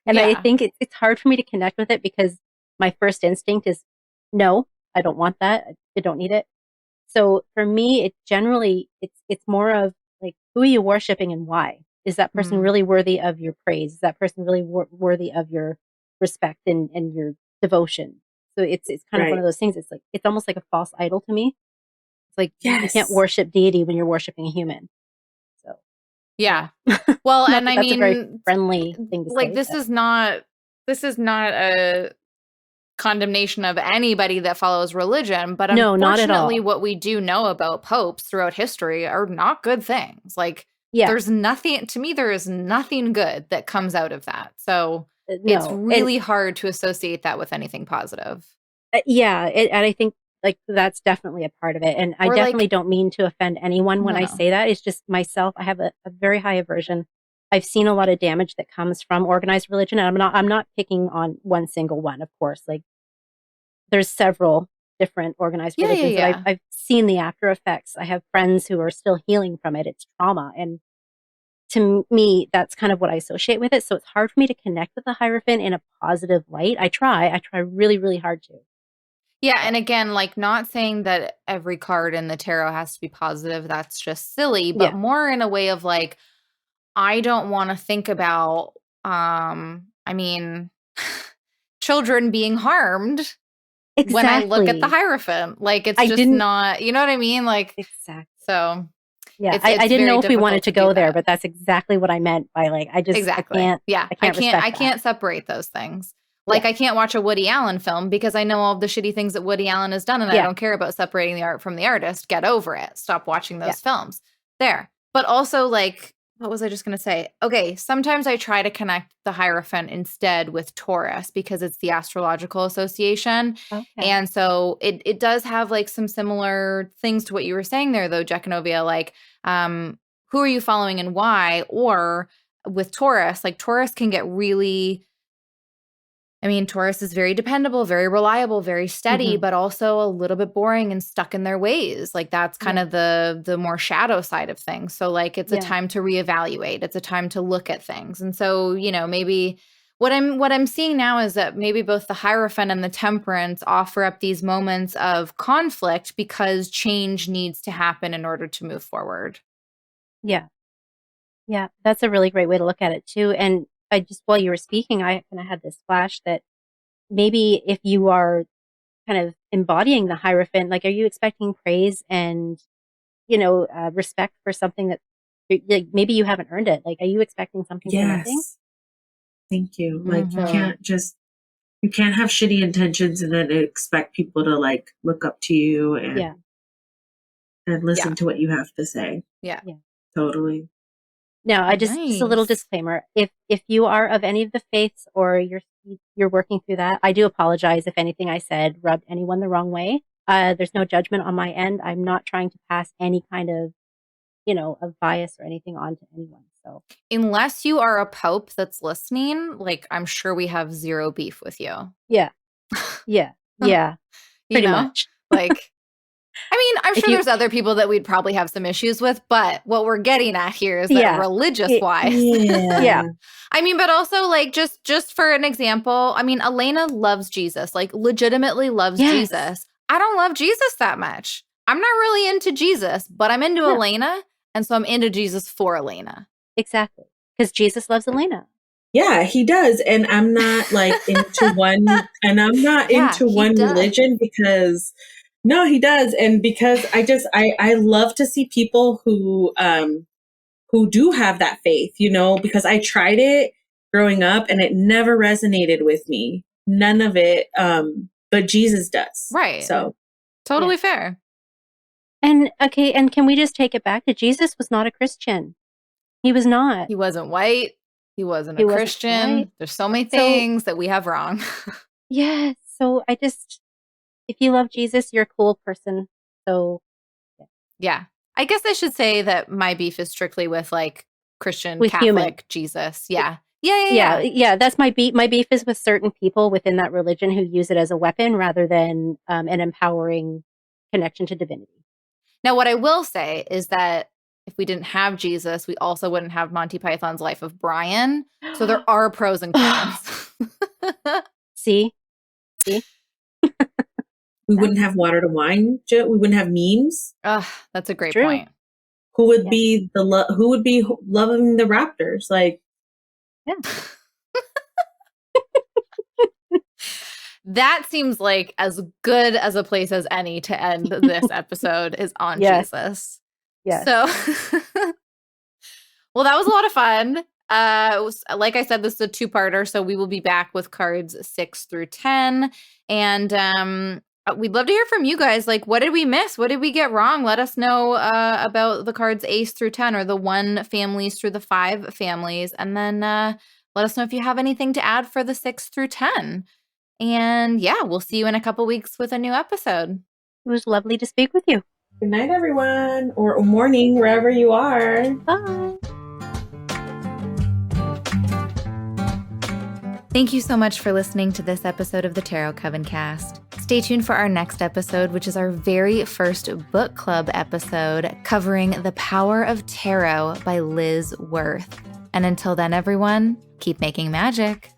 C: And I
A: Yeah.
C: think it's hard for me to connect with it because my first instinct is, no, I don't want that. I don't need it. So for me, it's more of like, who are you worshiping and why? Is that person really worthy of your praise? Is that person really worthy of your respect and your devotion? So it's kind of one of those things. It's like, it's almost like a false idol to me. It's like, you can't worship deity when you're worshiping a human. So
A: yeah. Well, and I
C: that's
A: mean,
C: a very friendly thing to
A: like
C: say.
A: this is not a condemnation of anybody that follows religion, but
C: No, not at
A: unfortunately
C: all.
A: what we do know about popes throughout history are not good things. Like there's nothing, to me, there is nothing good that comes out of that. So it's really hard to associate that with anything positive.
C: And I think like that's definitely a part of it. And I definitely don't mean to offend anyone when I say that. It's just myself. I have a very high aversion. I've seen a lot of damage that comes from organized religion, and I'm not picking on one single one, of course. Like there's several different organized religions that I've seen the after effects. I have friends who are still healing from it. It's trauma. And to me, that's kind of what I associate with it. So it's hard for me to connect with the Hierophant in a positive light. I try really, really hard to.
A: Yeah, and again, like not saying that every card in the tarot has to be positive. That's just silly, but more in a way of like, I don't want to think about, I mean, children being harmed when I look at the Hierophant. Like, it's just not, you know what I mean? Like, so.
C: Yeah, I didn't know if we wanted to go there, but that's exactly what I meant by like, I can't
A: separate those things. Like I can't watch a Woody Allen film because I know all the shitty things that Woody Allen has done and I don't care about separating the art from the artist. Get over it. Stop watching those films. There. But also like, what was I just going to say? Okay, sometimes I try to connect the Hierophant instead with Taurus because it's the astrological association. Okay. And so it does have like some similar things to what you were saying there though, Jekanovia, like who are you following and why? Or with Taurus, like Taurus can get really, I mean, Taurus is very dependable, very reliable, very steady, but also a little bit boring and stuck in their ways. Like that's kind of the more shadow side of things. So like it's a time to reevaluate. It's a time to look at things. And so, you know, maybe what I'm seeing now is that maybe both the Hierophant and the Temperance offer up these moments of conflict because change needs to happen in order to move forward.
C: Yeah. Yeah, that's a really great way to look at it too. And I just, while you were speaking, I kind of had this flash that maybe if you are kind of embodying the Hierophant, like, are you expecting praise and, you know, respect for something that like, maybe you haven't earned it? Like, are you expecting something for nothing?
B: Thank you. Like, you can't have shitty intentions and then expect people to like look up to you and listen to what you have to say.
A: Yeah.
B: Totally.
C: Now, just a little disclaimer. If you are of any of the faiths or you're working through that, I do apologize if anything I said rubbed anyone the wrong way. There's no judgment on my end. I'm not trying to pass any kind of, you know, of bias or anything on to anyone. So
A: unless you are a pope that's listening, like I'm sure we have zero beef with you.
C: yeah, yeah, yeah,
A: You
C: pretty
A: know,
C: much.
A: like, I mean, I'm
C: If
A: sure
C: you,
A: there's other people that we'd probably have some issues with, but what we're getting at here is that
C: yeah,
A: religious wise.
C: yeah,
A: I mean, but also like just for an example, I mean, Elena loves Jesus, like legitimately loves
C: yes,
A: Jesus. I don't love Jesus that much. I'm not really into Jesus, but I'm into
C: no,
A: Elena, and so I'm into Jesus for Elena.
C: exactly, because Jesus loves Elena.
B: Yeah, he does. And I'm not like into one, and I'm not
A: Yeah,
B: into
A: he
B: one
A: does.
B: religion because no, he does. And because I love to see people who do have that faith, you know, because I tried it growing up and it never resonated with me. None of it. But Jesus does.
A: Right.
B: So
A: Totally
C: Yeah.
A: fair.
C: And okay, and can we just take it back to Jesus was not a Christian. He was not.
A: He wasn't white. He wasn't
C: He
A: a
C: wasn't
A: Christian.
C: white.
A: There's so many
C: So
A: things that we have wrong.
C: yeah, so if you love Jesus, you're a cool person. So
A: Yeah. I guess I should say that my beef is strictly with like Christian,
C: with human.
A: Catholic, Jesus. Yeah. Yeah.
C: Yeah, that's my beef. My beef is with certain people within that religion who use it as a weapon rather than an empowering connection to divinity.
A: Now, what I will say is that if we didn't have Jesus, we also wouldn't have Monty Python's Life of Brian. So there are pros and cons.
C: See?
B: we wouldn't have water to wine. We wouldn't have memes.
A: That's a great
C: True.
A: point.
B: Who would be who would be loving the Raptors? Like,
C: Yeah.
A: That seems like as good as a place as any to end this episode is on
C: Yes.
A: Jesus.
C: Yeah.
A: So, well, that was a lot of fun. It was, like I said, this is a two-parter, so we will be back with cards 6 through 10. And we'd love to hear from you guys. Like, what did we miss? What did we get wrong? Let us know about the cards ace through 10 or the 1 families through the 5 families. And then let us know if you have anything to add for the 6 through 10. And yeah, we'll see you in a couple weeks with a new episode.
C: It was lovely to speak with you.
B: good night, everyone, or morning, wherever you are.
C: Bye.
A: Thank you so much for listening to this episode of the Tarot Coven Cast. Stay tuned for our next episode, which is our very first book club episode covering The Power of Tarot by Liz Worth. And until then, everyone, keep making magic.